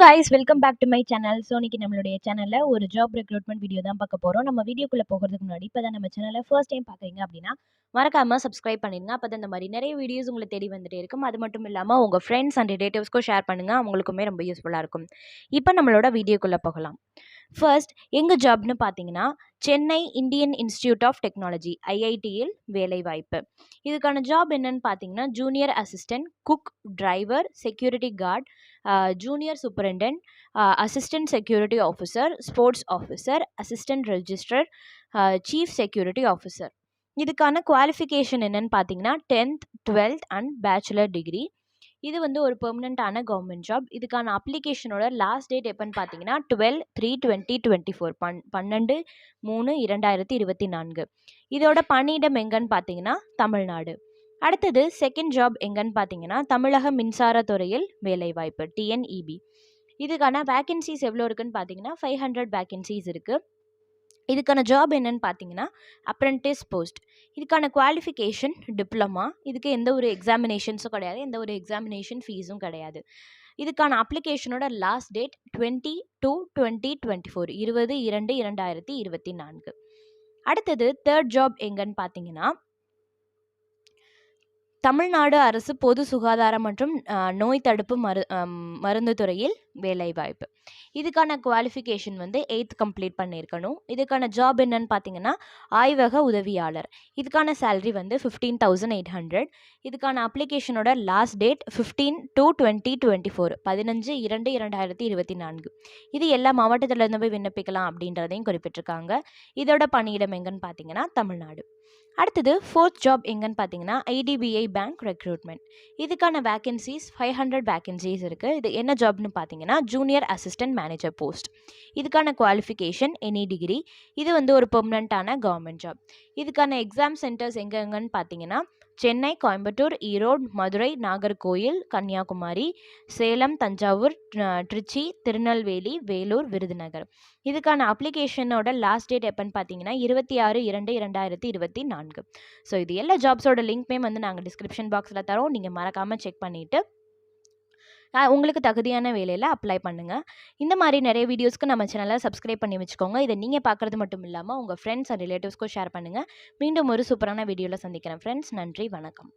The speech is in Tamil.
guys, welcome back to my channel. So இன்னைக்கு நம்மளுடைய சேனலில் ஒரு ஜாப் ரெக்ரூட்மெண்ட் வீடியோ தான் பார்க்க போகிறோம். நம்ம வீடியோக்குள்ளே போகிறதுக்கு முன்னாடி இப்போ தான் நம்ம சேனலை ஃபர்ஸ்ட் டைம் பார்க்குறீங்க அப்படின்னா மறக்காமல் சப்ஸ்கிரைப் பண்ணிடுங்க. அப்போ தான் இந்த மாதிரி நிறைய வீடியோஸ் உங்களை தேடி வந்துட்டே இருக்கும். அது மட்டும் இல்லாமல் உங்கள் ஃப்ரெண்ட்ஸ் அண்ட் ரிலேட்டிவ்ஸ்க்கும் ஷேர் பண்ணுங்கள், அவங்களுக்குமே ரொம்ப யூஸ்ஃபுல்லாக இருக்கும். இப்போ நம்மளோட வீடியோக்குள்ளே போகலாம். ஃபர்ஸ்ட் எங்கே ஜாப்னு பார்த்தீங்கன்னா Chennai Indian Institute of Technology ஐஐடியில் வேலைவாய்ப்பு. இதுக்கான ஜாப் என்னன்னு பார்த்தீங்கன்னா junior assistant, cook, driver, security guard, junior superintendent, assistant security officer, sports officer, assistant registrar, chief security officer. இதுக்கான குவாலிஃபிகேஷன் என்னன்னு பார்த்தீங்கன்னா 10th 12th and bachelor degree. இது வந்து ஒரு பெர்மனண்ட்டான கவர்மெண்ட் ஜாப். இதுக்கான அப்ளிகேஷனோட லாஸ்ட் டேட் எப்போன்னு பார்த்தீங்கன்னா 12/3/2024 12/3/2024. இதோட பணியிடம் எங்கன்னு பார்த்தீங்கன்னா தமிழ்நாடு. அடுத்தது செகண்ட் ஜாப் எங்கன்னு பார்த்தீங்கன்னா தமிழக மின்சாரத்துறையில் வேலைவாய்ப்பு டிஎன்இபி. இதுக்கான வேக்கன்சிஸ் எவ்வளோ இருக்குன்னு பார்த்தீங்கன்னா 500 வேக்கன்சிஸ் இருக்குது. இதுக்கான ஜாப் என்னன்னு பார்த்தீங்கன்னா அப்ரெண்டிஸ் போஸ்ட். இதுக்கான குவாலிஃபிகேஷன் டிப்ளமா. இதுக்கு எந்த ஒரு எக்ஸாமினேஷன்ஸும் கிடையாது, எந்த ஒரு எக்ஸாமினேஷன் ஃபீஸும் கிடையாது. இதுக்கான அப்ளிகேஷனோட லாஸ்ட் டேட் 20/2/2024 20/2/2024. அடுத்தது தேர்ட் ஜாப் எங்கன்னு பார்த்தீங்கன்னா தமிழ்நாடு அரசு பொது சுகாதாரம் மற்றும் நோய் தடுப்பு மருந்து துறையில் வேலைவாய்ப்பு. இதுக்கான குவாலிஃபிகேஷன் வந்து 8th கம்ப்ளீட் பண்ணியிருக்கணும். இதுக்கான ஜாப் என்னன்னு பார்த்தீங்கன்னா ஆய்வக உதவியாளர். இதுக்கான சேலரி வந்து 15,800. இதுக்கான அப்ளிகேஷனோட லாஸ்ட் டேட் 15/2/2024 15/2/2024. இது எல்லா மாவட்டத்திலேருந்து போய் விண்ணப்பிக்கலாம் அப்படின்றதையும் குறிப்பிட்டிருக்காங்க. இதோட பணியிடம் எங்கன்னு பார்த்தீங்கன்னா தமிழ்நாடு. அடுத்தது ஃபோர்த் ஜாப் எங்கன்னு பார்த்தீங்கன்னா ஐடிபிஐ பேங்க் ரெக்ரூட்மெண்ட். இதுக்கான வேக்கன்சிஸ் 500 வேக்கன்சிஸ் இருக்குது. இது என்ன ஜாப்னு பார்த்தீங்கன்னா ஜூனியர் அசிஸ்டன்ட் மேனேஜர் போஸ்ட். இதுக்கான குவாலிஃபிகேஷன் எனி டிகிரி. இது வந்து ஒரு பெர்மனண்ட்டான கவர்மெண்ட் ஜாப். இதுக்கான எக்ஸாம் சென்டர்ஸ் எங்கன்னு பார்த்தீங்கன்னா சென்னை, கோயம்புத்தூர், ஈரோடு, மதுரை, நாகர்கோயில், கன்னியாகுமரி, சேலம், தஞ்சாவூர், திருச்சி, திருநெல்வேலி, வேலூர், விருதுநகர். இதுக்கான அப்ளிகேஷனோட லாஸ்ட் டேட் எப்போன்னு பார்த்தீங்கன்னா 26/2/2024. ஸோ இது எல்லா ஜாப்ஸோட லிங்க்மே வந்து நாங்கள் டிஸ்கிரிப்ஷன் பாக்ஸில் தரோம். நீங்கள் மறக்காமல் செக் பண்ணிவிட்டு உங்களுக்கு தகுதியான வேலையில் அப்ளை பண்ணுங்கள். இந்த மாதிரி நிறைய வீடியோஸ்க்கு நம்ம சேனலை சப்ஸ்கிரைப் பண்ணி வச்சுக்கோங்க. இதை நீங்கள் பார்க்குறது மட்டும் இல்லாமல் உங்கள் ஃப்ரெண்ட்ஸ் அண்ட் ரிலேட்டிவ்ஸ்க்கும் ஷேர் பண்ணுங்கள். மீண்டும் ஒரு சூப்பரான வீடியோவில் சந்திக்கிறேன் ஃப்ரெண்ட்ஸ். நன்றி, வணக்கம்.